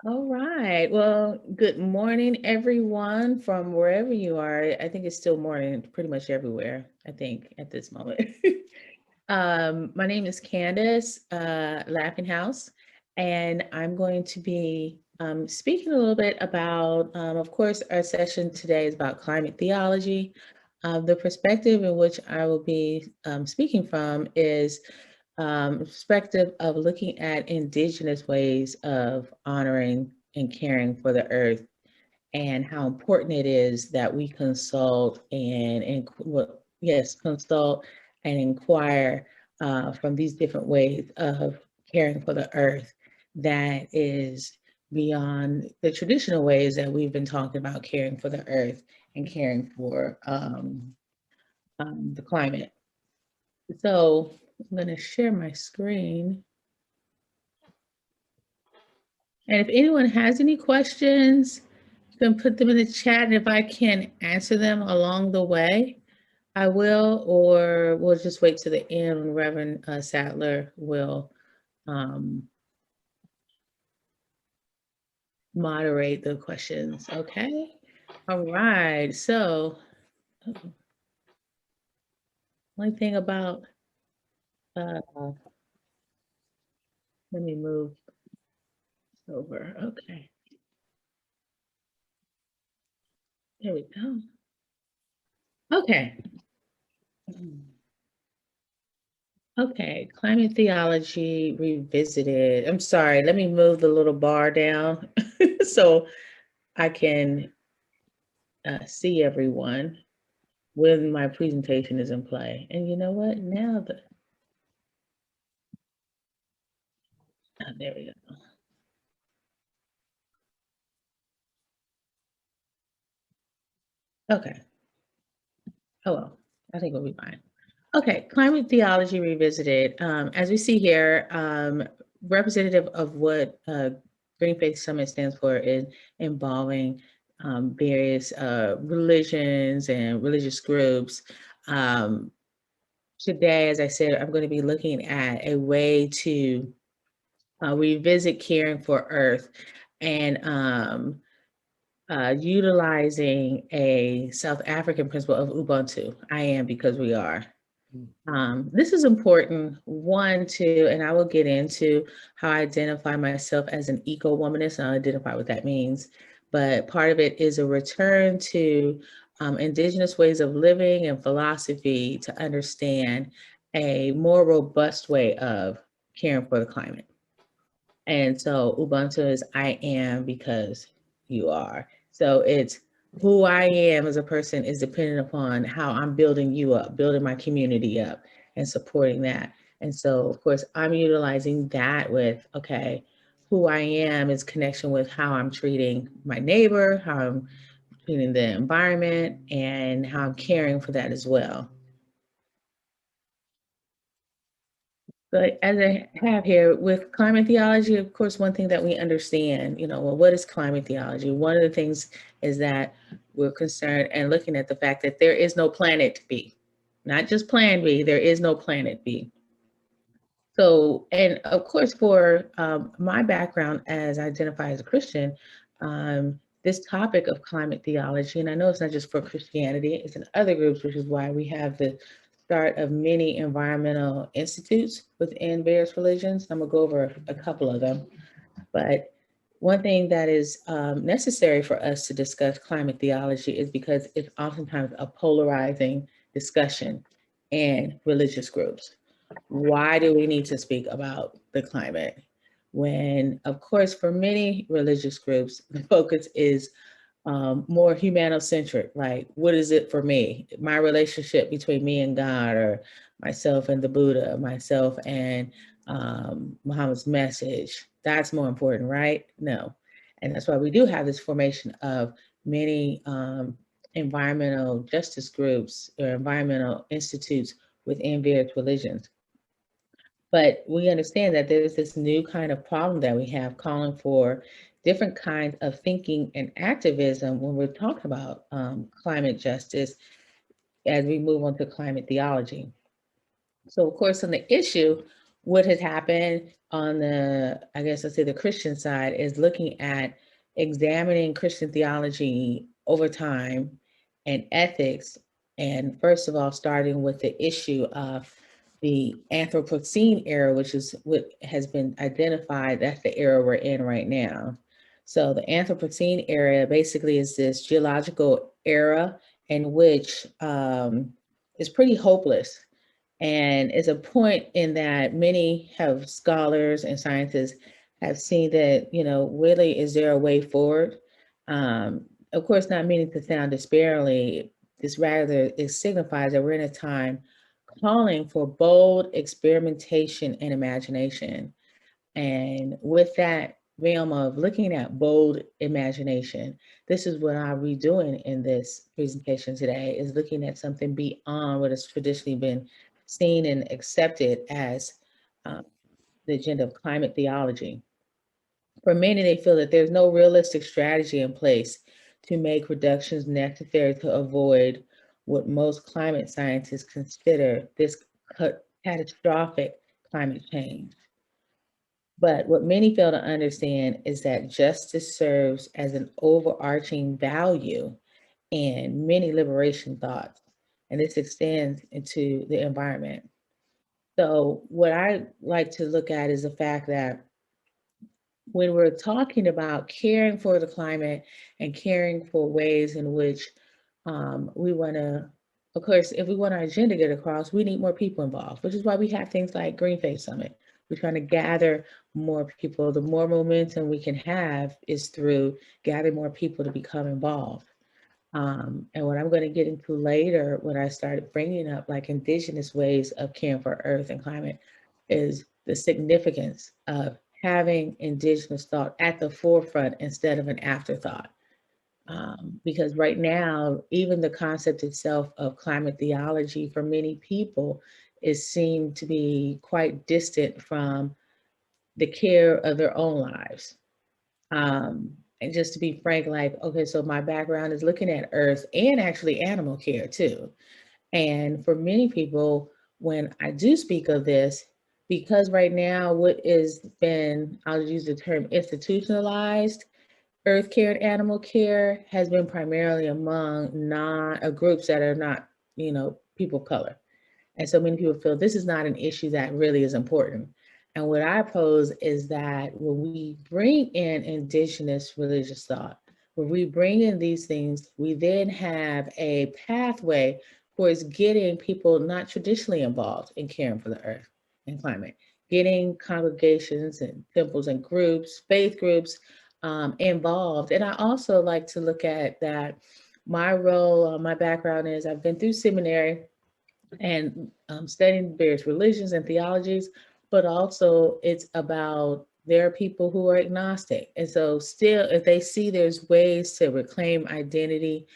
All right. Well, good morning, everyone, from wherever you are. I think it's still morning pretty much everywhere, I think, at this moment. My name is Candace Laughinghouse, and I'm going to be speaking a little bit about, of course, our session today is about climate theology. The perspective in which I will be speaking from is perspective of looking at Indigenous ways of honoring and caring for the earth, and how important it is that we consult well, yes, consult and inquire from these different ways of caring for the earth that is beyond the traditional ways that we've been talking about caring for the earth and caring for the climate. So I'm going to share my screen. And if anyone has any questions, you can put them in the chat, and if I can answer them along the way, I will, or we'll just wait to the end when Reverend Sadler will moderate the questions. Okay. All right. So, one thing about, let me move over. Okay. There we go. Okay. Okay, climate theology revisited. I'm sorry, let me move the little bar down so I can see everyone when my presentation is in play. And you know what? Now there we go. Okay. Oh well, I think we'll be fine. Okay, climate theology revisited. As we see here, representative of what Green Faith Summit stands for is involving various religions and religious groups. Um, Today, as I said, I'm going to be looking at a way to revisit caring for Earth and utilizing a South African principle of Ubuntu. I am because we are. This is important, one, to, and I will get into how I identify myself as an eco-womanist, and I'll identify what that means. But part of it is a return to Indigenous ways of living and philosophy to understand a more robust way of caring for the climate. And so Ubuntu is I am because you are. So it's who I am as a person is dependent upon how I'm building you up, building my community up and supporting that. And so, of course, I'm utilizing that with, okay, who I am is connection with how I'm treating my neighbor, how I'm treating the environment, and how I'm caring for that as well. But as I have here with climate theology, of course, one thing that we understand, well, what is climate theology? One of the things is that we're concerned and looking at the fact that there is no planet B, not just plan B, there is no planet B. So, and of course, for my background as I identify as a Christian, this topic of climate theology, and I know it's not just for Christianity, it's in other groups, which is why we have the start of many environmental institutes within various religions. I'm gonna go over a couple of them, but one thing that is necessary for us to discuss climate theology is because it's oftentimes a polarizing discussion in religious groups. Why do we need to speak about the climate? When, of course, for many religious groups, the focus is more humanocentric, like what is it for me? My relationship between me and God, or myself and the Buddha, myself and Muhammad's message. That's more important, right? No. And that's why we do have this formation of many environmental justice groups or environmental institutes within various religions. But we understand that there's this new kind of problem that we have calling for different kinds of thinking and activism when we're talking about climate justice as we move on to climate theology. So, of course, on the issue, what has happened on the, I guess let's say the Christian side, is looking at examining Christian theology over time and ethics. And first of all, starting with the issue of the Anthropocene era, which is what has been identified, that's the era we're in right now. So the Anthropocene era basically is this geological era in which is pretty hopeless. And it's a point in that many have scholars and scientists have seen that, really, is there a way forward? Of course, not meaning to sound disparagingly, this rather it signifies that we're in a time calling for bold experimentation and imagination. And with that realm of looking at bold imagination, this is what I'll be doing in this presentation today, is looking at something beyond what has traditionally been seen and accepted as the agenda of climate theology. For many, they feel that there's no realistic strategy in place to make reductions necessary to avoid what most climate scientists consider this catastrophic climate change. But what many fail to understand is that justice serves as an overarching value in many liberation thoughts, and this extends into the environment. So what I like to look at is the fact that when we're talking about caring for the climate and caring for ways in which we want to, of course, if we want our agenda to get across, we need more people involved, which is why we have things like Green Face Summit. We're trying to gather more people. The more momentum we can have is through gathering more people to become involved. And what I'm going to get into later, when I started bringing up like indigenous ways of caring for earth and climate, is the significance of having indigenous thought at the forefront instead of an afterthought. Because right now, even the concept itself of climate theology for many people is seen to be quite distant from the care of their own lives. And just to be frank, like, okay, so my background is looking at earth and actually animal care too. And for many people, when I do speak of this, because right now what is been, I'll use the term institutionalized, earth care and animal care has been primarily among groups that are not, people of color. And so many people feel this is not an issue that really is important. And what I pose is that when we bring in indigenous religious thought, when we bring in these things, we then have a pathway towards getting people not traditionally involved in caring for the earth and climate, getting congregations and temples and groups, faith groups involved. And I also like to look at that my role, my background is I've been through seminary and studying various religions and theologies, but also it's about there are people who are agnostic. And so still, if they see there's ways to reclaim identity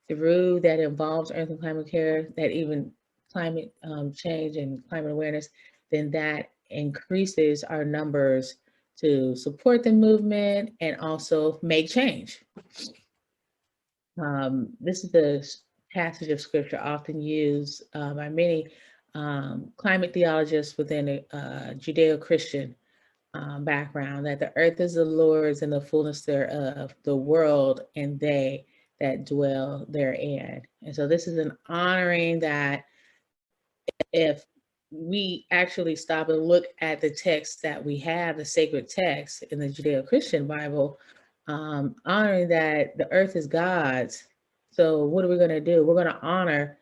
through that involves earth and climate care, that even climate change and climate awareness, then that increases our numbers to support the movement and also make change. This is the passage of scripture often used by many climate theologists within a Judeo-Christian background, that the earth is the Lord's and the fullness thereof, the world and they that dwell therein. And so this is an honoring that if we actually stop and look at the text that we have, the sacred text in the Judeo-Christian Bible, honoring that the earth is God's. So what are we going to do? We're going to honor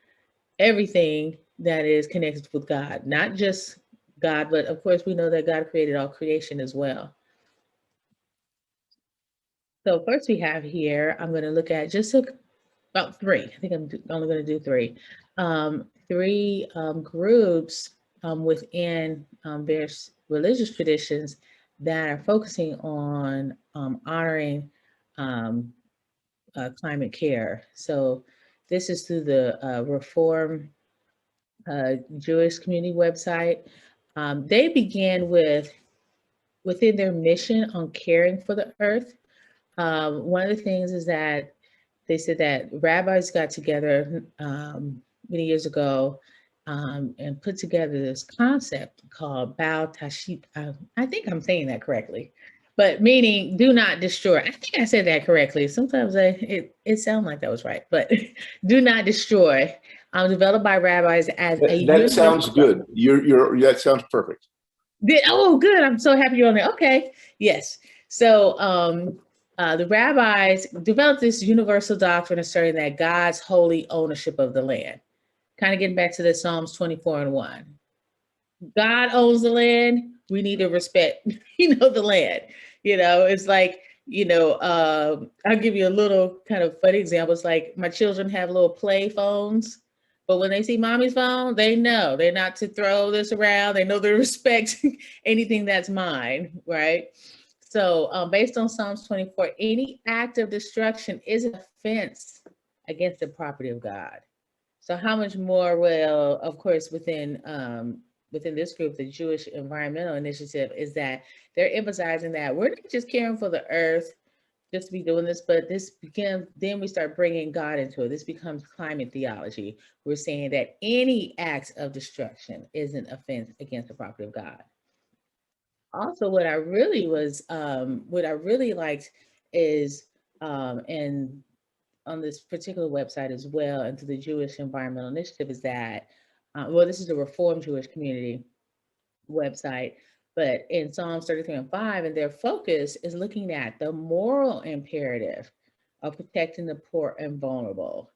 everything that is connected with God, not just God, but of course we know that God created all creation as well. So first we have here, I'm going to look at just about three. I think I'm only going to do three. Three groups within various religious traditions that are focusing on honoring climate care. So this is through the Reform Jewish community website. They began within their mission on caring for the earth. One of the things is that they said that rabbis got together many years ago and put together this concept called Bao Tashit. I think I'm saying that correctly, but meaning do not destroy. I think I said that correctly. Sometimes it sounds like that was right, but do not destroy. Developed by rabbis as a That sounds good. That sounds perfect. Oh, good. I'm so happy you're on there. Okay. Yes. So the rabbis developed this universal doctrine asserting that God's holy ownership of the land. Kind of getting back to the Psalms 24:1. God owns the land. We need to respect, the land. It's like, I'll give you a little kind of funny example. It's like my children have little play phones, but when they see mommy's phone, they know they're not to throw this around. They know to respect anything that's mine, right? So based on Psalms 24, any act of destruction is an offense against the property of God. So how much more will, of course, within this group, the Jewish Environmental Initiative, is that they're emphasizing that we're not just caring for the earth, just to be doing this, but then we start bringing God into it. This becomes climate theology. We're saying that any acts of destruction is an offense against the property of God. Also, what I really liked is, and on this particular website as well, and to the Jewish Environmental Initiative, is that, this is the Reformed Jewish Community website, but in Psalms 33:5, and their focus is looking at the moral imperative of protecting the poor and vulnerable.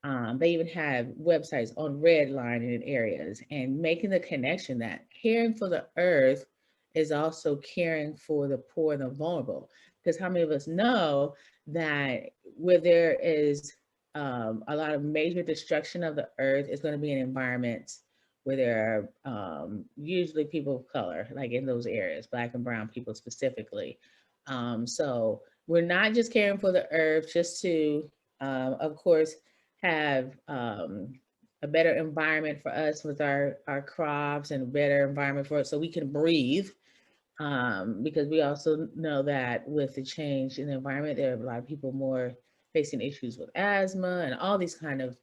They even have websites on redlining in areas and making the connection that caring for the earth is also caring for the poor and the vulnerable. Because how many of us know that where there is a lot of major destruction of the earth is going to be in environments where there are usually people of color, like in those areas, Black and brown people specifically. So we're not just caring for the earth just to, of course, have a better environment for us with our crops, and a better environment for us so we can breathe. Because we also know that with the change in the environment, there are a lot of people more facing issues with asthma and all these kind of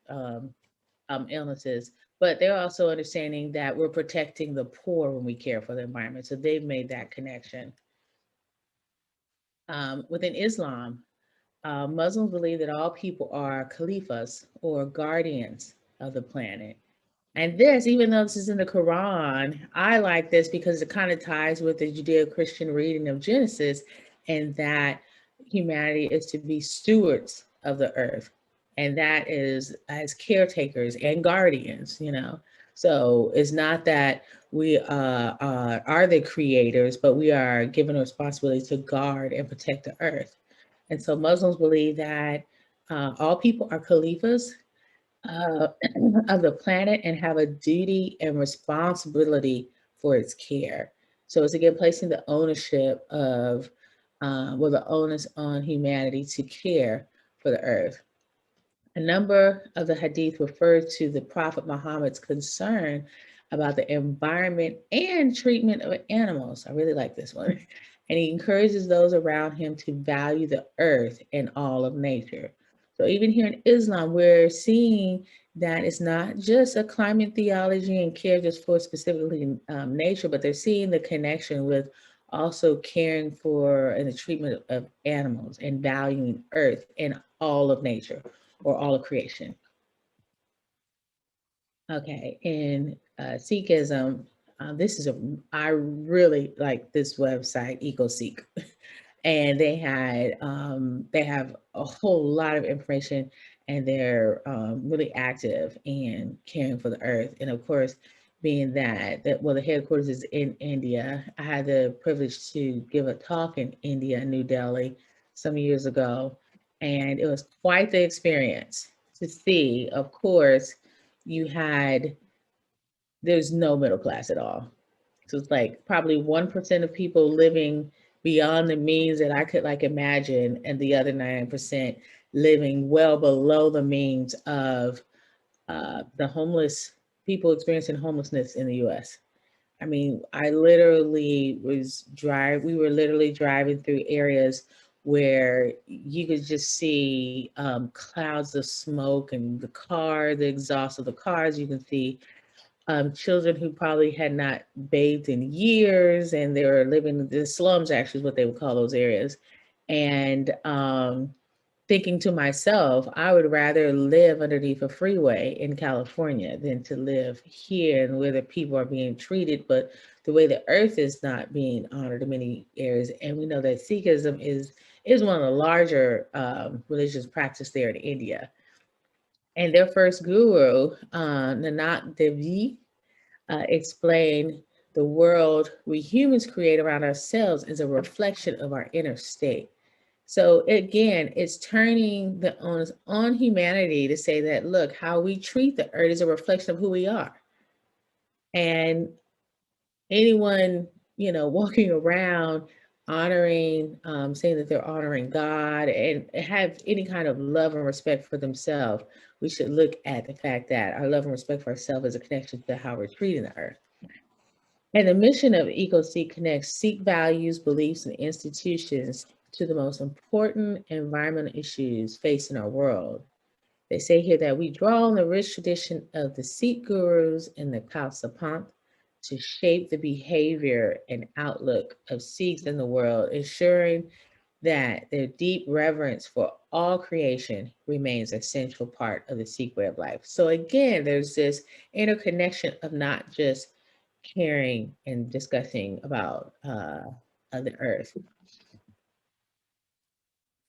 illnesses. But they're also understanding that we're protecting the poor when we care for the environment. So they've made that connection. Within Islam, Muslims believe that all people are caliphs or guardians of the planet. And this, even though this is in the Quran, I like this because it kind of ties with the Judeo-Christian reading of Genesis, and that humanity is to be stewards of the earth. And that is as caretakers and guardians, So it's not that we are the creators, but we are given a responsibility to guard and protect the earth. And so Muslims believe that all people are caliphs of the planet and have a duty and responsibility for its care. So it's again placing the ownership of, the onus on humanity to care for the earth. A number of the hadith refer to the Prophet Muhammad's concern about the environment and treatment of animals. I really like this one. And he encourages those around him to value the earth and all of nature. So even here in Islam, we're seeing that it's not just a climate theology and care just for specifically nature, but they're seeing the connection with also caring for and the treatment of animals and valuing earth and all of nature, or all of creation. Okay, in Sikhism, I really like this website, EcoSeek, and they have a whole lot of information, and they're really active in caring for the earth. And of course, being that the headquarters is in India, I had the privilege to give a talk in India, New Delhi, some years ago, and it was quite the experience to see. Of course, there's no middle class at all. So it's like probably 1% of people living beyond the means that I could imagine, and the other 9% living well below the means of the homeless people experiencing homelessness in the US. I mean, we were literally driving through areas where you could just see clouds of smoke and the exhaust of the cars. You can see children who probably had not bathed in years, and they were living in the slums, actually is what they would call those areas. And thinking to myself, I would rather live underneath a freeway in California than to live here and where the people are being treated, but the way the earth is not being honored in many areas. And we know that Sikhism is one of the larger religious practice there in India. And their first guru, Nanak Dev Ji, explained the world we humans create around ourselves is a reflection of our inner state. So again, it's turning the onus on humanity to say that, look, how we treat the earth is a reflection of who we are. And anyone, walking around honoring, saying that they're honoring God and have any kind of love and respect for themselves, we should look at the fact that our love and respect for ourselves is a connection to how we're treating the earth. And the mission of EcoSeek connects Sikh values, beliefs, and institutions to the most important environmental issues facing our world. They say here that we draw on the rich tradition of the Sikh gurus and the Khalsa Panth to shape the behavior and outlook of Sikhs in the world, ensuring that their deep reverence for all creation remains an essential part of the Sikh way of life. So again, there's this interconnection of not just caring and discussing about the earth.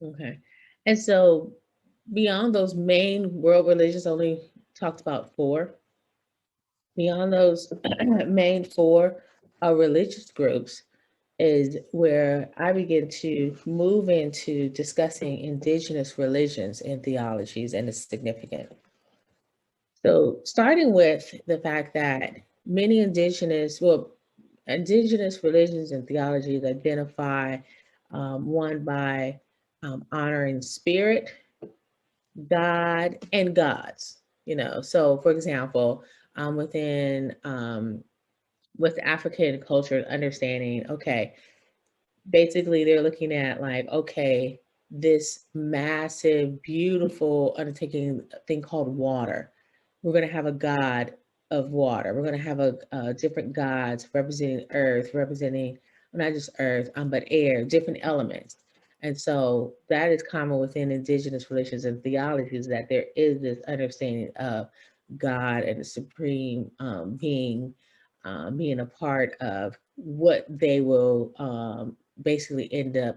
Okay. And so beyond those main world religions, only talked about 4. Beyond those main 4 religious groups is where I begin to move into discussing indigenous religions and theologies and its significance. So starting with the fact that many indigenous religions and theologies identify one by honoring spirit, God, and gods. So for example, with African culture, understanding, okay, basically they're looking at like, okay, this massive, beautiful undertaking thing called water. We're going to have a god of water. We're going to have different gods representing earth, representing not just earth, but air, different elements. And so that is common within indigenous religions and theologies, that there is this understanding of God and the supreme being being a part of what they will basically end up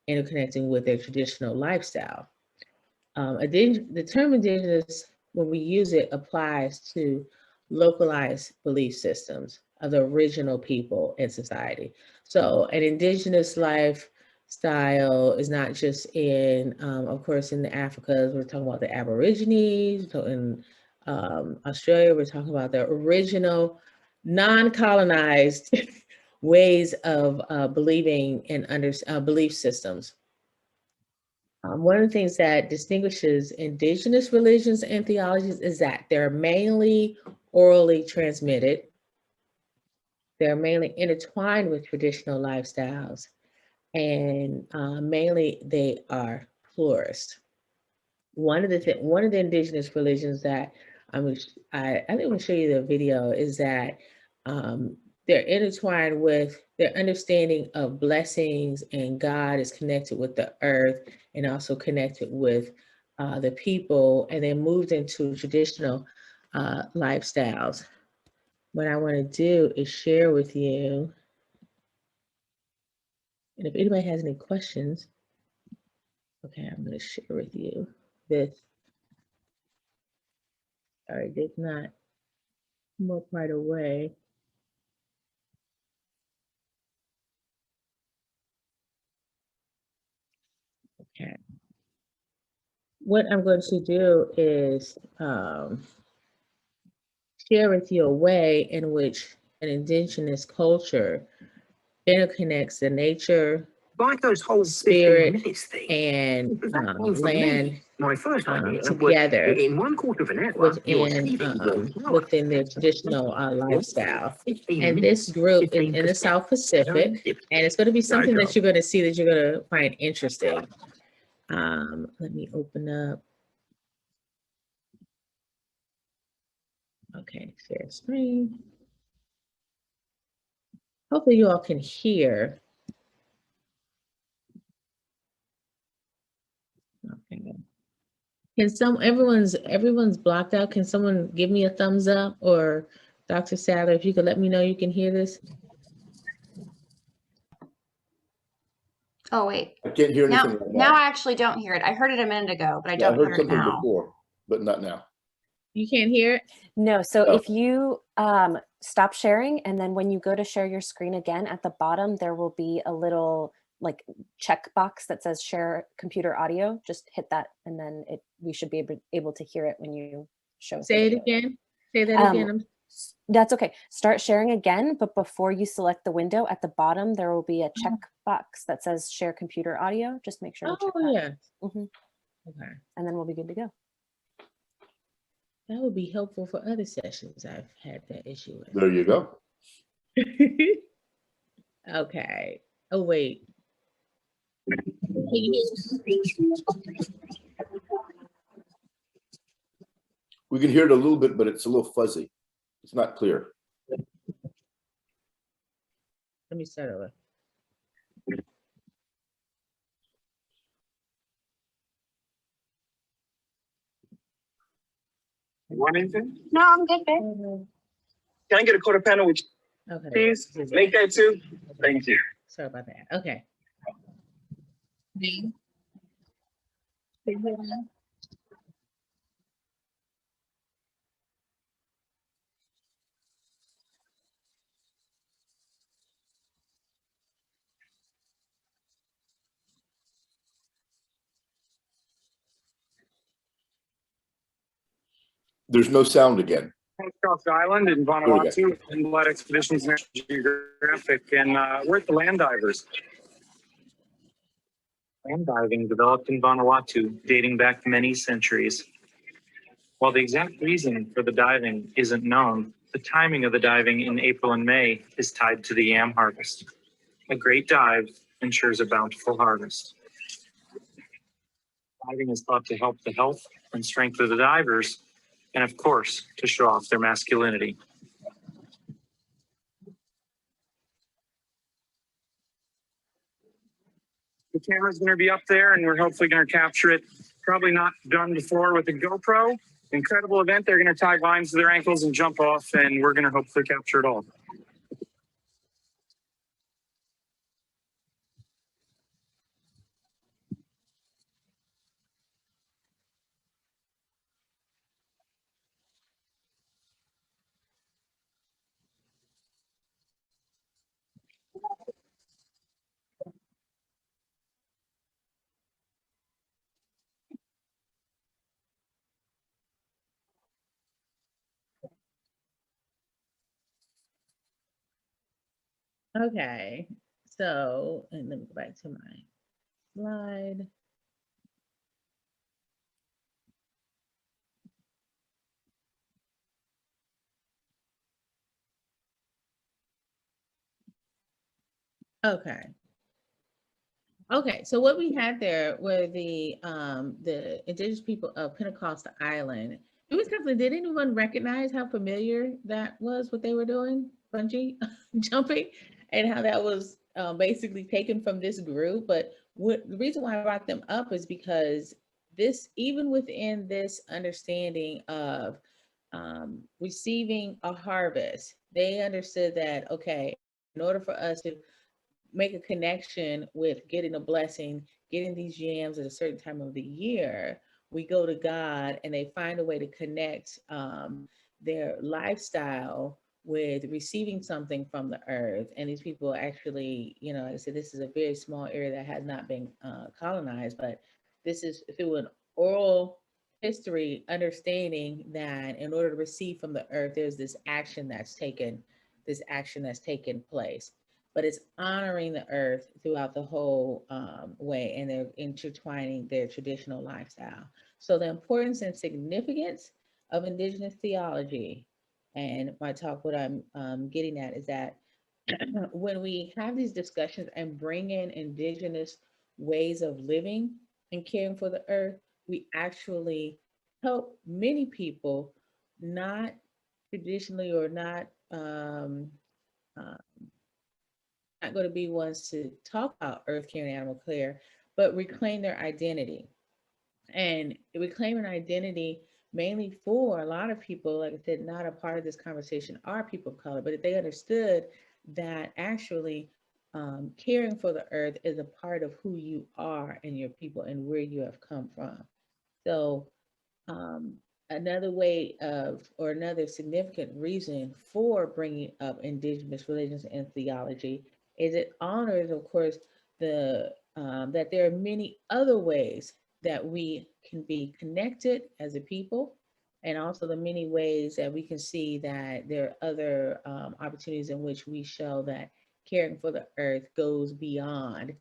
interconnecting with their traditional lifestyle. The term indigenous, when we use it, applies to localized belief systems of the original people in society. So an indigenous lifestyle is not just in, of course, in the Africas, we're talking about the Aborigines. So in Australia, we're talking about the original non-colonized ways of believing and belief systems. One of the things that distinguishes indigenous religions and theologies is that they're mainly orally transmitted. They're mainly intertwined with traditional lifestyles, and mainly they are pluralist. One of the indigenous religions that I think I'm going to show you the video is that they're intertwined with their understanding of blessings, and God is connected with the earth and also connected with the people, and they moved into traditional lifestyles. What I want to do is share with you, and if anybody has any questions, okay, I'm going to share with you this. Sorry, did not come up right away. Okay. What I'm going to do is share with you a way in which an indigenous culture interconnects the nature, those whole spirit, thing, and land my first idea together in 1/4 of an hour, within their traditional lifestyle. And this group is in the South Pacific, and it's going to be something that you're going to see that you're going to find interesting. Let me open up. Okay, share screen. Hopefully you all can hear. Okay. Can everyone's blocked out? Can someone give me a thumbs up, or Dr. Sadler, if you could let me know you can hear this? Oh, wait. I can't hear Now, anything right now now. I actually don't hear it. I heard it a minute ago, but I Yeah, I don't heard hear it something now. before, but not now. You can't hear it? No, so Oh. if you stop sharing, and then when you go to share your screen again, at the bottom, there will be a little like check box that says share computer audio. Just hit that, and then we should be able to hear it when you show us the Say it video. again. Say that Um, again. That's okay. Start sharing again, but before you select the window, at the bottom, there will be a check box that says share computer audio. Just make sure to check Oh, that. yeah. Mhm. Okay. And then we'll be good to go. That would be helpful for other sessions I've had that issue with. There you go. Okay. Oh, wait. We can hear it a little bit, but it's a little fuzzy. It's not clear. Let me start over. Want anything? No, I'm good, babe. Can I get a quarter pounder with Okay. cheese? Make that too. Thank you. Sorry about that. Okay. There's no sound again. Cross Island in Vanuatu, and Blood Expeditions National Geographic, and we're at the land divers. Land diving developed in Vanuatu, dating back many centuries. While the exact reason for the diving isn't known, the timing of the diving in April and May is tied to the yam harvest. A great dive ensures a bountiful harvest. Diving is thought to help the health and strength of the divers, and of course, to show off their masculinity. The camera's going to be up there, and we're hopefully going to capture it. Probably not done before with a GoPro. Incredible event. They're going to tie vines to their ankles and jump off, and we're going to hopefully capture it all. Okay. So, and let me go back to my slide. Okay. Okay, so what we had there were the indigenous people of Pentecost Island. Did anyone recognize how familiar that was, what they were doing, bungee jumping, and how that was basically taken from this group? But the reason why I brought them up is because this, even within this understanding of receiving a harvest, they understood that, okay, in order for us to make a connection with getting a blessing, getting these yams at a certain time of the year, we go to God and they find a way to connect their lifestyle with receiving something from the earth. And these people actually, like I said, this is a very small area that has not been colonized, but this is through an oral history understanding that in order to receive from the earth, there's this action that's taken place, but it's honoring the earth throughout the whole way, and they're intertwining their traditional lifestyle. So the importance and significance of indigenous theology, and my talk, what I'm getting at is that when we have these discussions and bring in indigenous ways of living and caring for the earth, we actually help many people not traditionally or not going to be ones to talk about earth care and animal care, but reclaim their identity. And reclaiming identity mainly for a lot of people, like I said, not a part of this conversation are people of color, but if they understood that actually caring for the earth is a part of who you are and your people and where you have come from. So um, another way of, or another significant reason for bringing up indigenous religions and theology is it honors, of course, the that there are many other ways that we can be connected as a people, and also the many ways that we can see that there are other opportunities in which we show that caring for the earth goes beyond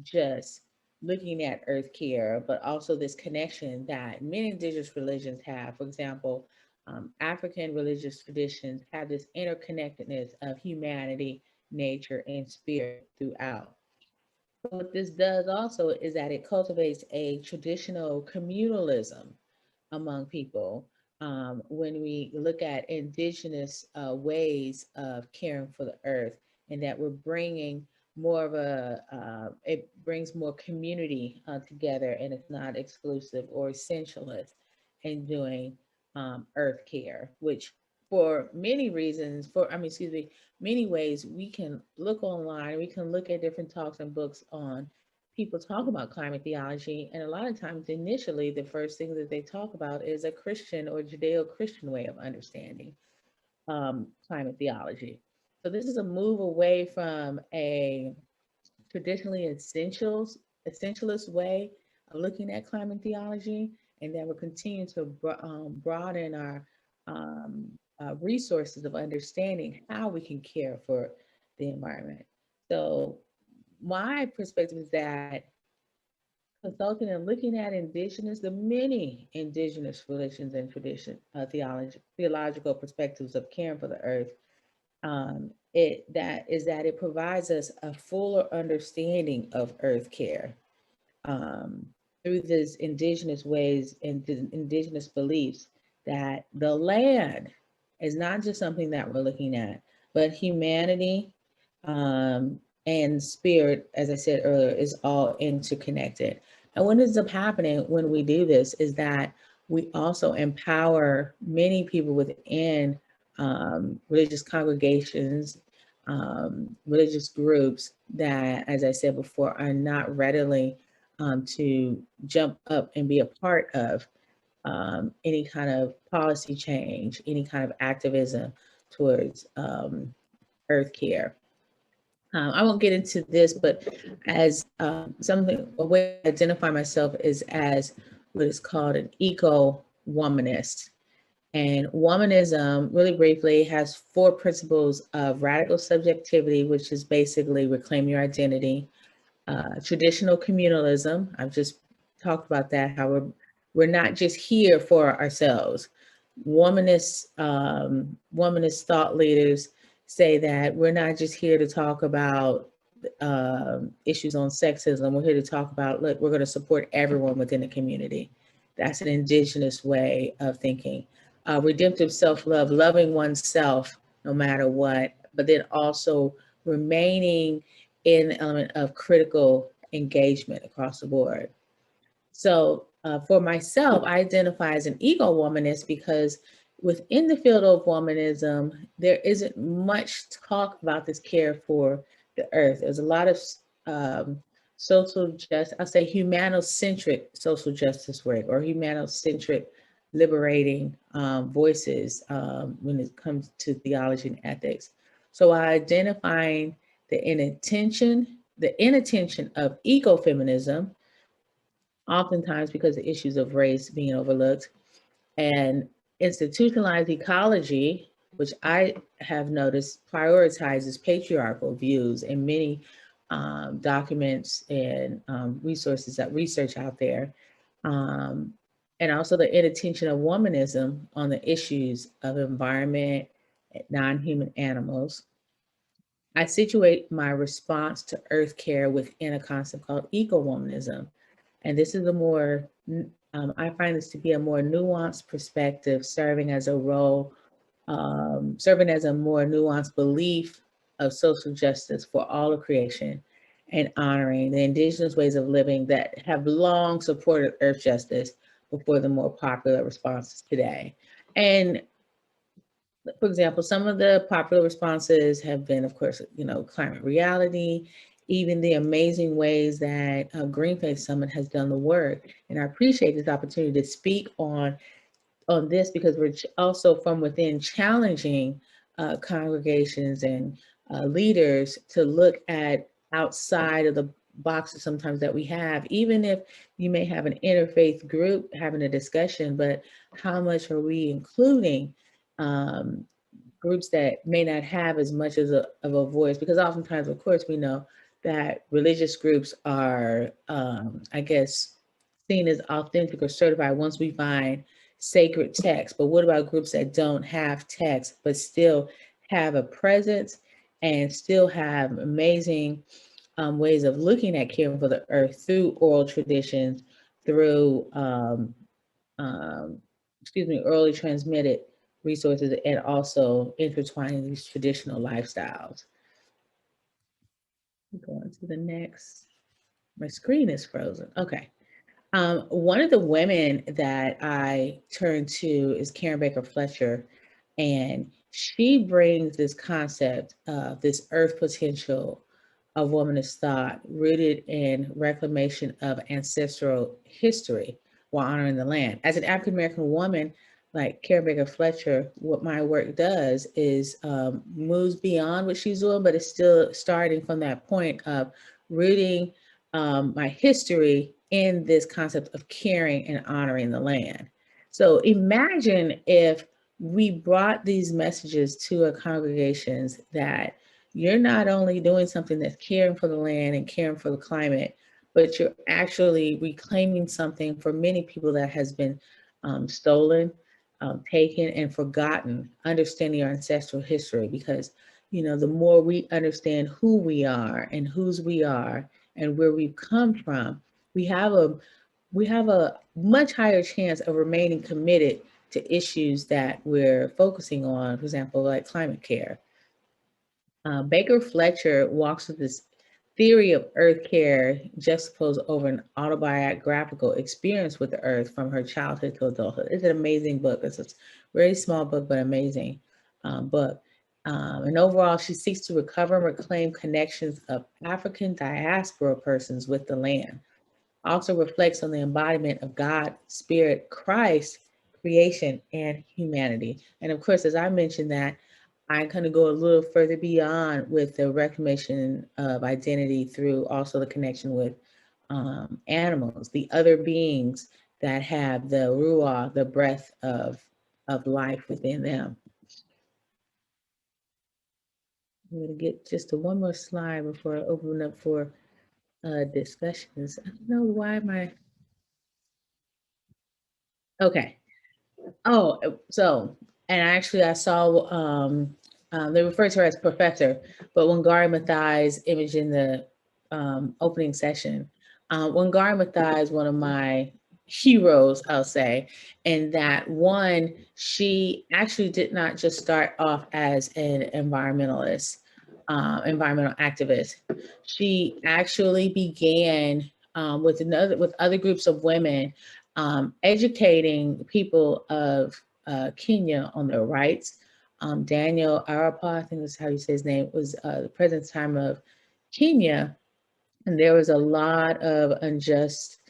just looking at earth care, but also this connection that many indigenous religions have. For example, African religious traditions have this interconnectedness of humanity, nature, and spirit throughout. What this does also is that it cultivates a traditional communalism among people. When we look at indigenous ways of caring for the earth, and that we're bringing more of it brings more community together, and it's not exclusive or essentialist in doing earth care, which for many reasons, excuse me, many ways we can look online, we can look at different talks and books on people talk about climate theology, and a lot of times initially the first thing that they talk about is a Christian or Judeo-Christian way of understanding climate theology. So this is a move away from a traditionally essentialist way of looking at climate theology, and that will continue to broaden our resources of understanding how we can care for the environment. So my perspective is that consulting and looking at the many indigenous religions and theological perspectives of caring for the earth, it provides us a fuller understanding of earth care um, through these indigenous ways and the indigenous beliefs that the land is not just something that we're looking at, but humanity and spirit, as I said earlier, is all interconnected. And what ends up happening when we do this is that we also empower many people within religious congregations, religious groups that, as I said before, are not readily to jump up and be a part of any kind of policy change, any kind of activism towards earth care. I won't get into this, but as a way to identify myself is as what is called an eco-womanist. And womanism, really briefly, has 4 principles of radical subjectivity, which is basically reclaim your identity, traditional communalism. I've just talked about that, how we're not just here for ourselves. Womanist thought leaders say that we're not just here to talk about issues on sexism. We're here to talk about, look, we're going to support everyone within the community. That's an indigenous way of thinking. Redemptive self-love, loving oneself no matter what, but then also remaining in the element of critical engagement across the board. So for myself, I identify as an eco-womanist because within the field of womanism, there isn't much talk about this care for the earth. There's a lot of I'll say humanocentric social justice work or humanocentric liberating voices when it comes to theology and ethics. So I identifying the inattention of ecofeminism, oftentimes because of issues of race being overlooked, and institutionalized ecology, which I have noticed prioritizes patriarchal views in many documents and research out there. And also the inattention of womanism on the issues of environment, non-human animals. I situate my response to earth care within a concept called ecowomanism. And this is I find this to be a more nuanced perspective, serving as a role serving as a more nuanced belief of social justice for all of creation and honoring the indigenous ways of living that have long supported earth justice before the more popular responses today. And for example, some of the popular responses have been, of course, climate reality, even the amazing ways that Green Faith Summit has done the work. And I appreciate this opportunity to speak on this because we're also from within challenging congregations and leaders to look at outside of the boxes sometimes that we have, even if you may have an interfaith group having a discussion, but how much are we including groups that may not have as much of a voice? Because oftentimes, of course, we know that religious groups are, I guess, seen as authentic or certified once we find sacred text. But what about groups that don't have text, but still have a presence and still have amazing ways of looking at caring for the earth through oral traditions, through, early transmitted resources, and also intertwining these traditional lifestyles. Going to the next. My screen is frozen. Okay. One of the women that I turn to is Karen Baker Fletcher, and she brings this concept of this earth potential of womanist thought rooted in reclamation of ancestral history while honoring the land. As an African American woman, like Karen Baker Fletcher, what my work does is moves beyond what she's doing, but it's still starting from that point of rooting my history in this concept of caring and honoring the land. So imagine if we brought these messages to our congregations that you're not only doing something that's caring for the land and caring for the climate, but you're actually reclaiming something for many people that has been stolen, taken, and forgotten, understanding our ancestral history. Because, the more we understand who we are and whose we are and where we've come from, we have a much higher chance of remaining committed to issues that we're focusing on, for example, like climate care. Baker Fletcher walks with this theory of earth care juxtaposed over an autobiographical experience with the earth from her childhood to adulthood. It's an amazing book. It's a very small book, but amazing book. And overall, she seeks to recover and reclaim connections of African diaspora persons with the land. Also reflects on the embodiment of God, Spirit, Christ, creation, and humanity. And of course, as I mentioned that, I kind of go a little further beyond with the reclamation of identity through also the connection with animals, the other beings that have the ruah, the breath of life within them. I'm going to get just to one more slide before I open up for discussions. I don't know why okay. Oh, so, and actually I saw, they refer to her as professor, but Wangari Mathai's image in the opening session. Wangari Mathai is one of my heroes, I'll say, in that one, she actually did not just start off as an environmentalist, environmental activist. She actually began with other groups of women educating people of Kenya on their rights. Daniel Arapa, I think that's how you say his name, was the president's time of Kenya. And there was a lot of unjust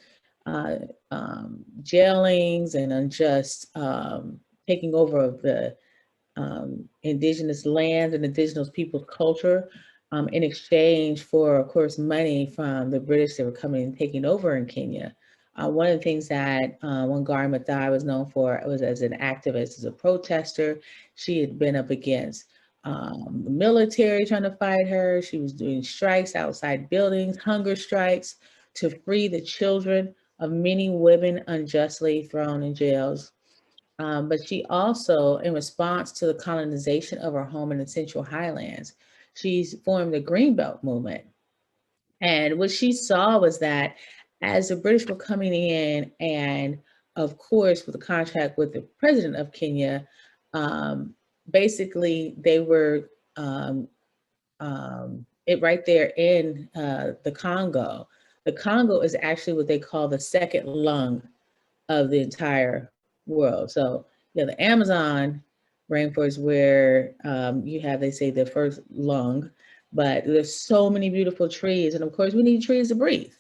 jailings and unjust taking over of the indigenous land and indigenous people's culture in exchange for, of course, money from the British that were coming and taking over in Kenya. One of the things that Wangari Mathai was known for was as an activist, as a protester. She had been up against the military trying to fight her. She was doing strikes outside buildings, hunger strikes to free the children of many women unjustly thrown in jails. But she also, in response to the colonization of her home in the Central Highlands, she's formed the Greenbelt movement. And what she saw was that as the British were coming in, and of course, with the contract with the president of Kenya, basically they were it right there in the Congo. The Congo is actually what they call the second lung of the entire world. So, you know, the Amazon rainforest where you have, they say, the first lung, but there's so many beautiful trees. And of course, we need trees to breathe.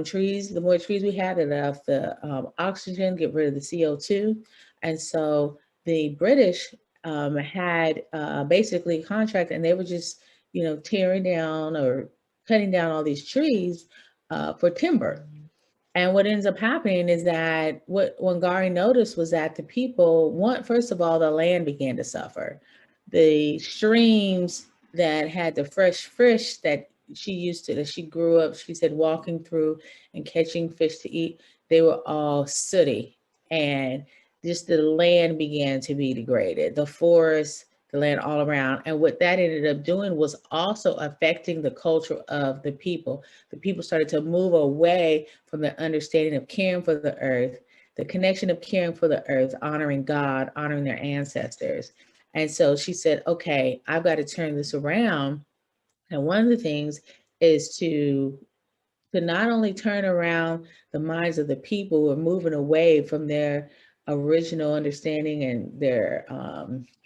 Trees, the more trees we have, that have the oxygen, get rid of the CO2. And so the British had basically a contract, and they were just, you know, tearing down or cutting down all these trees for timber. And what ends up happening is that what Wangari noticed was that the people, first of all, the land began to suffer. The streams that had the fresh fish that she grew up, she said, walking through and catching fish to eat, they were all sooty. And just the land began to be degraded. The forest, the land all around. And what that ended up doing was also affecting the culture of the people. The people started to move away from the understanding of caring for the earth, the connection of caring for the earth, honoring God, honoring their ancestors. And so she said, okay, I've got to turn this around. And one of the things is to not only turn around the minds of the people who are moving away from their original understanding and their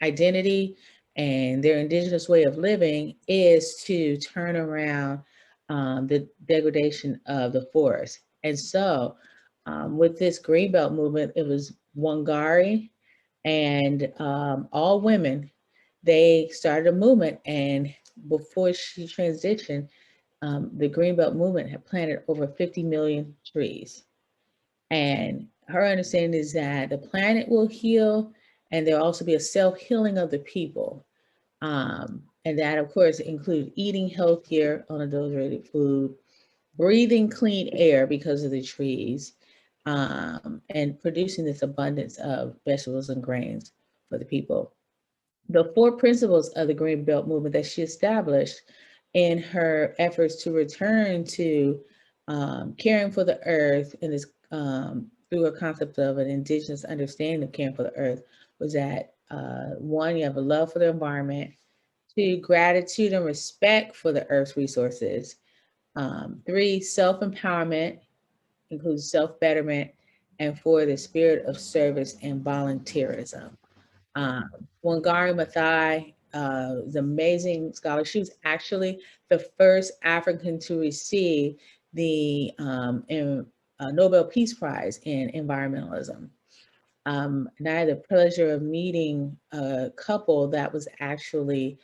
identity and their indigenous way of living, is to turn around the degradation of the forest. And so with this Greenbelt movement, it was Wangari and all women. They started a movement, and before she transitioned, the Greenbelt movement had planted over 50 million trees. And her understanding is that the planet will heal, and there'll also be a self-healing of the people. And that, of course, includes eating healthier, unadulterated food, breathing clean air because of the trees, and producing this abundance of vegetables and grains for the people. The 4 principles of the Green Belt movement that she established in her efforts to return to caring for the earth, and this through a concept of an indigenous understanding of caring for the earth, was that 1, you have a love for the environment; 2, gratitude and respect for the earth's resources; 3, self-empowerment, includes self-betterment; and 4, the spirit of service and volunteerism. Wangari Mathai is an amazing scholar. She was actually the first African to receive the Nobel Peace Prize in environmentalism. And I had the pleasure of meeting a couple that was actually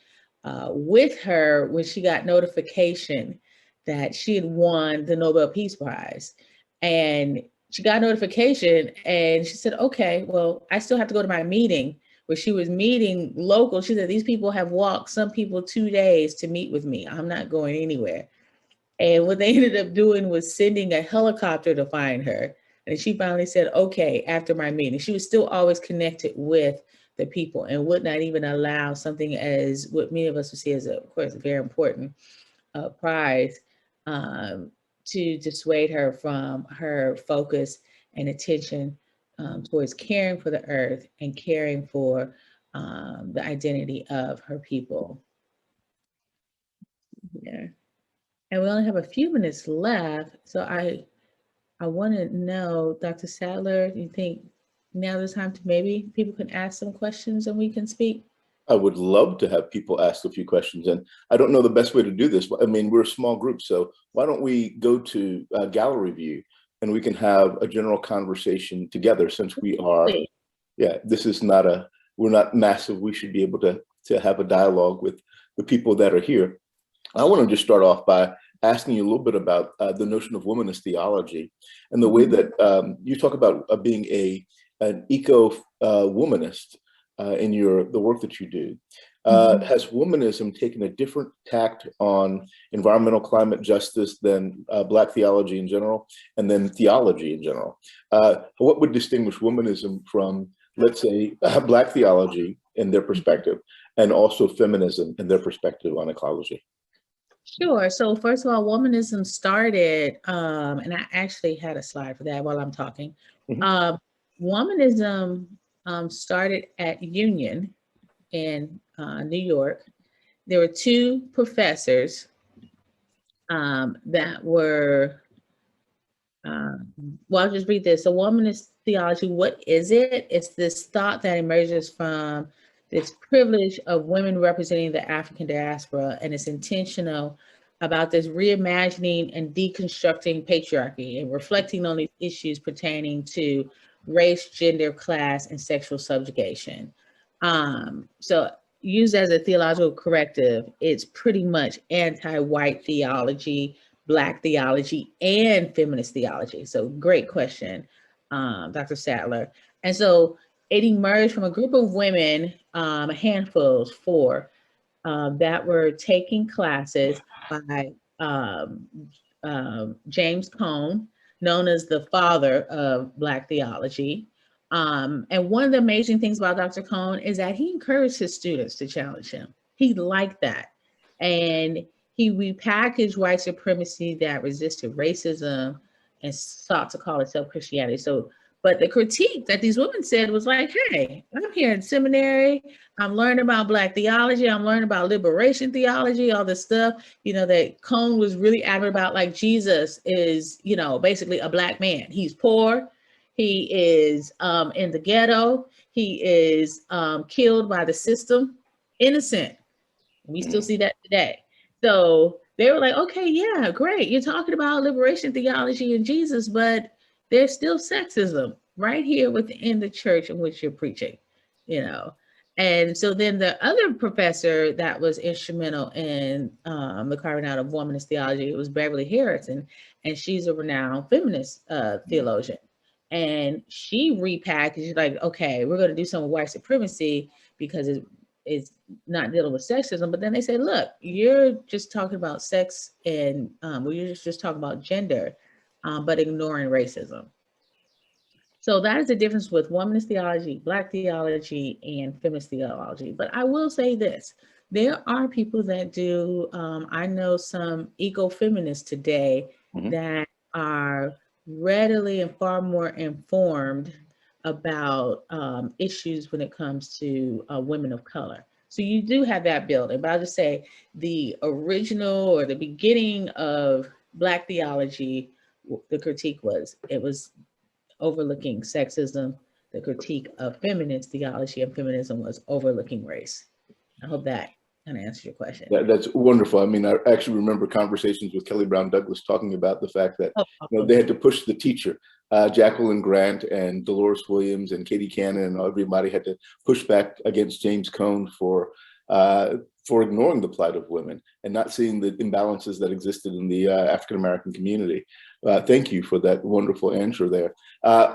with her when she got notification that she had won the Nobel Peace Prize. And she got notification and she said, okay, well, I still have to go to my meeting, where she was meeting local. She said, these people have walked, some people 2 days to meet with me. I'm not going anywhere. And what they ended up doing was sending a helicopter to find her. And she finally said, okay, after my meeting. She was still always connected with the people and would not even allow something as what many of us would see as, of course, a very important prize to dissuade her from her focus and attention towards caring for the earth and caring for the identity of her people. Yeah. And we only have a few minutes left. So I want to know, Dr. Sadler, do you think now the time to maybe people can ask some questions and we can speak? I would love to have people ask a few questions, and I don't know the best way to do this. I mean, we're a small group, so why don't we go to gallery view and we can have a general conversation together, since we are, yeah, this is not we're not massive. We should be able to have a dialogue with the people that are here. I want to just start off by asking you a little bit about the notion of womanist theology and the way that you talk about being an eco-womanist in the work that you do. Has womanism taken a different tact on environmental climate justice than Black theology in general, and then theology in general? What would distinguish womanism from, let's say, Black theology in their perspective, and also feminism in their perspective on ecology? Sure. So first of all, womanism started, and I actually had a slide for that while I'm talking. Womanism started at Union in New York. There were two professors that were, well, I'll just read this. A womanist theology, what is it? It's this thought that emerges from this privilege of women representing the African diaspora, and it's intentional about this reimagining and deconstructing patriarchy and reflecting on these issues pertaining to race, gender, class, and sexual subjugation. So used as a theological corrective, it's pretty much anti-white theology, Black theology, and feminist theology. So great question, Dr. Sadler. And so it emerged from a group of women, handfuls, four, that were taking classes by James Cone, known as the father of Black theology. And one of the amazing things about Dr. Cone is that he encouraged his students to challenge him. He liked that. And he repackaged white supremacy that resisted racism and sought to call itself Christianity. So, but the critique that these women said was like, hey, I'm here in seminary, I'm learning about Black theology, I'm learning about liberation theology, all this stuff, you know, that Cone was really adamant about, like Jesus is, you know, basically a Black man. He's poor, he is in the ghetto, he is killed by the system, innocent. We still see that today. So they were like, okay, yeah, great. You're talking about liberation theology and Jesus, but there's still sexism right here within the church in which you're preaching, you know. And so then the other professor that was instrumental in the carving out of womanist theology, it was Beverly Harrison, and she's a renowned feminist theologian. And she repackaged, like, okay, we're going to do some white supremacy because it's not dealing with sexism. But then they say, look, you're just talking about sex and you're just talking about gender, but ignoring racism. So that is the difference with womanist theology, Black theology, and feminist theology. But I will say this, there are people that do, I know some eco-feminists today that are readily and far more informed about issues when it comes to women of color. So you do have that building, but I'll just say the original or the beginning of Black theology, the critique was, it was overlooking sexism. The critique of feminist theology and feminism was overlooking race. I hope that kind of answers your question. That's wonderful. I mean, I actually remember conversations with Kelly Brown Douglas talking about the fact that you know, they had to push the teacher. Jacqueline Grant and Dolores Williams and Katie Cannon and everybody had to push back against James Cone for ignoring the plight of women and not seeing the imbalances that existed in the African-American community. Thank you for that wonderful answer there.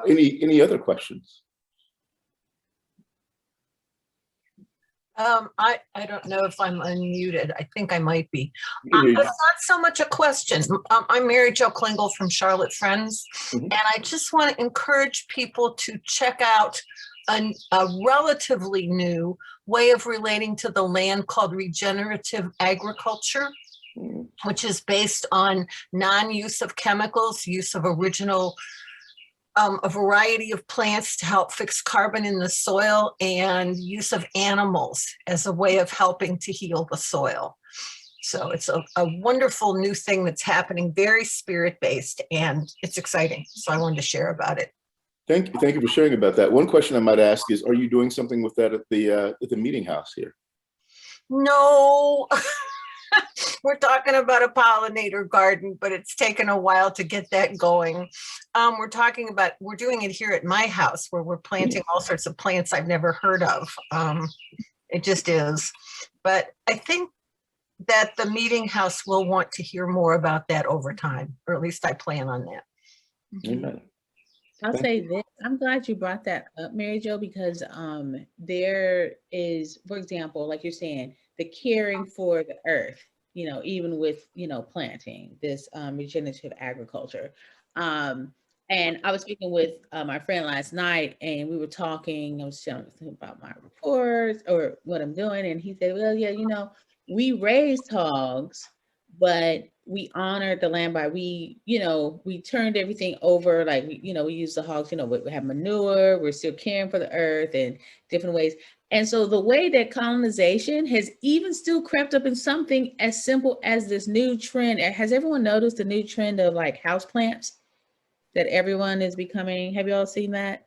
Any other questions? I don't know if I'm unmuted. I think I might be. It's not so much a question. I'm Mary Jo Klingel from Charlotte Friends, and I just want to encourage people to check out a relatively new way of relating to the land called regenerative agriculture, which is based on non-use of chemicals, use of original a variety of plants to help fix carbon in the soil, and use of animals as a way of helping to heal the soil. So it's a wonderful new thing that's happening, very spirit-based, and it's exciting. So I wanted to share about it. Thank you for sharing about that. One question I might ask is, are you doing something with that at the meeting house here? No. We're talking about a pollinator garden, but it's taken a while to get that going. We're doing it here at my house, where we're planting all sorts of plants I've never heard of. It just is. But I think that the meeting house will want to hear more about that over time, or at least I plan on that. Amen. I'll say this, I'm glad you brought that up, Mary Jo, because there is, for example, like you're saying, the caring for the earth, you know, even with, you know, planting this regenerative agriculture. And I was speaking with my friend last night, and we were talking, I was telling him about my reports or what I'm doing. And he said, well, yeah, you know, we raised hogs, but we honored the land by, we turned everything over. Like, we use the hogs, we have manure, we're still caring for the earth in different ways. And so the way that colonization has even still crept up in something as simple as this new trend. Has everyone noticed the new trend of like houseplants that everyone is becoming? Have you all seen that?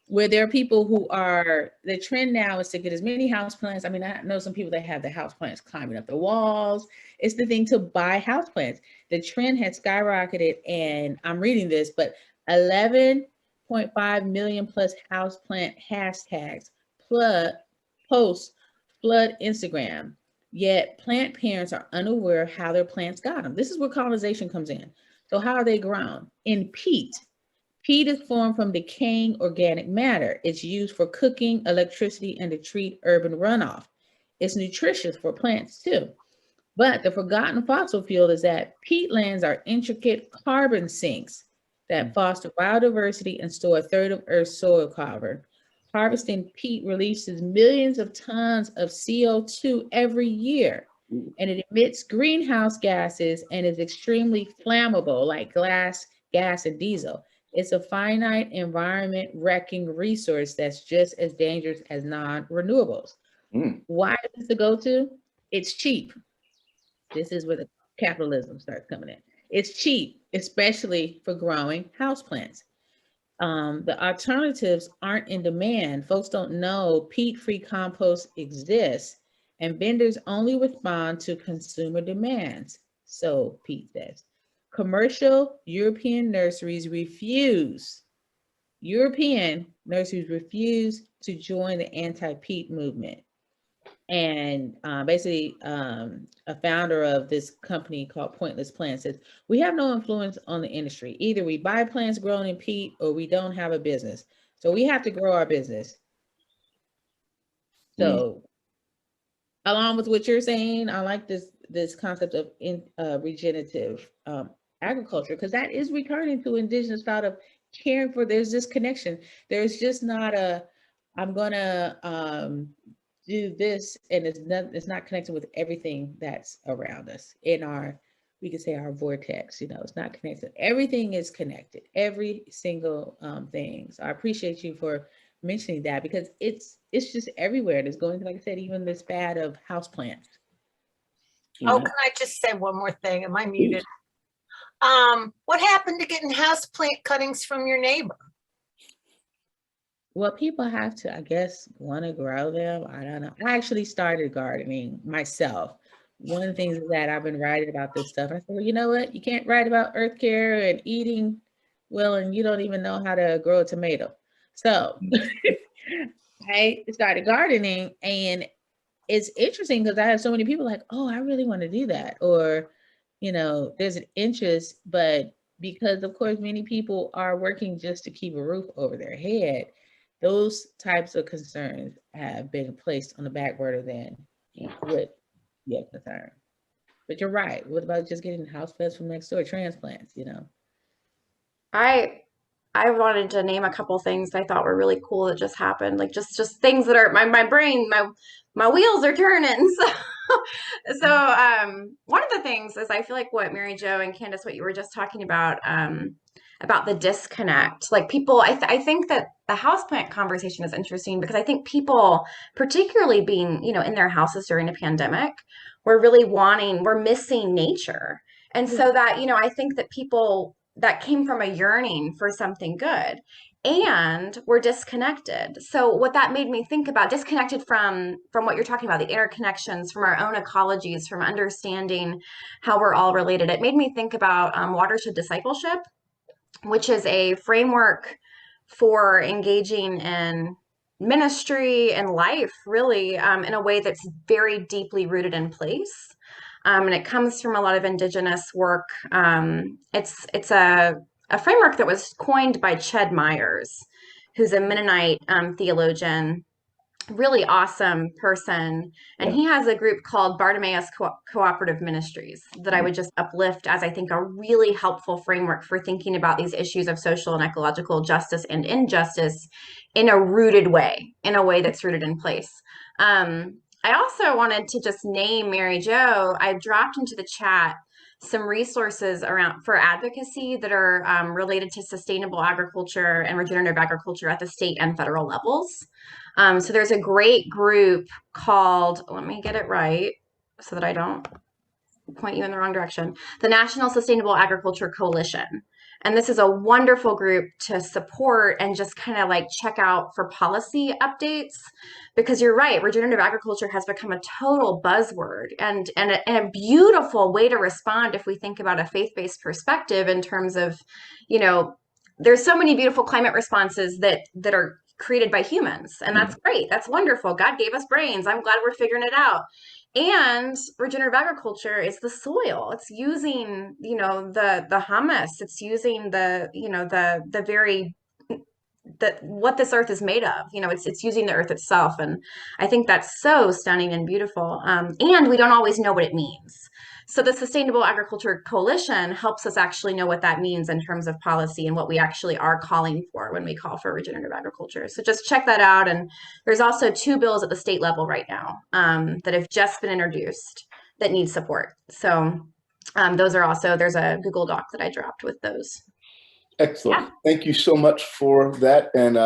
Where there are people who are, the trend now is to get as many houseplants. I mean, I know some people that have the houseplants climbing up the walls. It's the thing to buy houseplants. The trend has skyrocketed, and I'm reading this, but 11.5 million plus houseplant hashtags plus posts flood Instagram. Yet plant parents are unaware of how their plants got them. This is where colonization comes in. So how are they grown? In peat. Peat is formed from decaying organic matter. It's used for cooking, electricity, and to treat urban runoff. It's nutritious for plants too. But the forgotten fossil fuel is that peatlands are intricate carbon sinks that foster biodiversity and store a third of Earth's soil carbon. Harvesting peat releases millions of tons of CO2 every year, and it emits greenhouse gases and is extremely flammable, like glass, gas, and diesel. It's a finite environment wrecking resource that's just as dangerous as non-renewables. Why is it a go-to? It's cheap. This is where the capitalism starts coming in. It's cheap, especially for growing houseplants. The alternatives aren't in demand. Folks don't know peat-free compost exists, and vendors only respond to consumer demands. So Pete says, commercial European nurseries refuse to join the anti-peat movement. And basically, a founder of this company called Pointless Plants says, we have no influence on the industry. Either we buy plants grown in peat or we don't have a business. So we have to grow our business. So along with what you're saying, I like this concept of regenerative agriculture, because that is returning to indigenous thought of caring for, there's this connection. There's just not a, I'm gonna do this, and it's not connected with everything that's around us in our, we could say our vortex, you know, it's not connected. Everything is connected, every single thing. So I appreciate you for mentioning that, because it's just everywhere. It's going to, like I said, even this fad of houseplants. Oh, can I just say one more thing? Am I muted? What happened to getting houseplant cuttings from your neighbor? Well, people have to, I guess, want to grow them. I don't know. I actually started gardening myself. One of the things is that I've been writing about this stuff. I said, well, you know what? You can't write about earth care and eating well, and you don't even know how to grow a tomato. So I started gardening, and it's interesting because I have so many people like, oh, I really want to do that. Or, you know, there's an interest, but because of course, many people are working just to keep a roof over their head, those types of concerns have been placed on the back burner than what you have concern. But you're right. What about just getting house plants from next door, transplants, you know? I wanted to name a couple things I thought were really cool that just happened, like just things that are my brain, my wheels are turning. So one of the things is, I feel like what Mary Jo and Candace, what you were just talking about the disconnect. Like people, I think that the houseplant conversation is interesting because I think people, particularly being, you know, in their houses during a pandemic, we're missing nature. And so that, you know, I think that people that came from a yearning for something good, and we're disconnected. So what that made me think about, disconnected from what you're talking about, the interconnections, from our own ecologies, from understanding how we're all related. It made me think about Watershed Discipleship, which is a framework for engaging in ministry and life, really, in a way that's very deeply rooted in place. And it comes from a lot of indigenous work. It's a framework that was coined by Ched Myers, who's a Mennonite theologian, really awesome person. And he has a group called Bartimaeus Cooperative Ministries that I would just uplift as, I think, a really helpful framework for thinking about these issues of social and ecological justice and injustice in a rooted way, in a way that's rooted in place. I also wanted to just name Mary Jo. I dropped into the chat some resources around for advocacy that are related to sustainable agriculture and regenerative agriculture at the state and federal levels. So there's a great group called, let me get it right so that I don't point you in the wrong direction, the National Sustainable Agriculture Coalition. And this is a wonderful group to support and just kind of like check out for policy updates, because you're right, regenerative agriculture has become a total buzzword and a beautiful way to respond if we think about a faith-based perspective in terms of, you know, there's so many beautiful climate responses that are created by humans, and that's great. That's wonderful. God gave us brains. I'm glad we're figuring it out. And regenerative agriculture is the soil. It's using, you know, the humus. It's using the, you know, the very what this earth is made of. You know, it's using the earth itself, and I think that's so stunning and beautiful. And we don't always know what it means. So the Sustainable Agriculture Coalition helps us actually know what that means in terms of policy and what we actually are calling for when we call for regenerative agriculture. So just check that out. And there's also 2 bills at the state level right now that have just been introduced that need support. So those are also, there's a Google Doc that I dropped with those. Excellent. Yeah. Thank you so much for that. And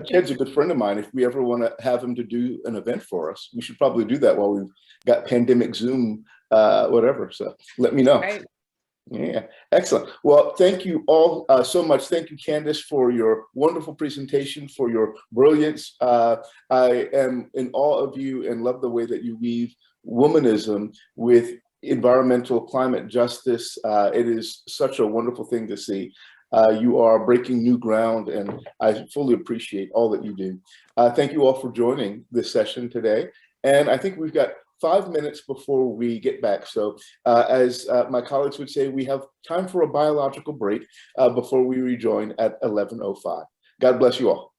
Ted's a good friend of mine. If we ever want to have him to do an event for us, we should probably do that while we've got pandemic Zoom, whatever. So let me know. Right. Yeah, excellent. Well, thank you all so much. Thank you, Candace, for your wonderful presentation, for your brilliance. I am in awe of you and love the way that you weave womanism with environmental climate justice. It is such a wonderful thing to see. You are breaking new ground, and I fully appreciate all that you do. Thank you all for joining this session today. And I think we've got 5 minutes before we get back. So as my colleagues would say, we have time for a biological break before we rejoin at 11:05. God bless you all.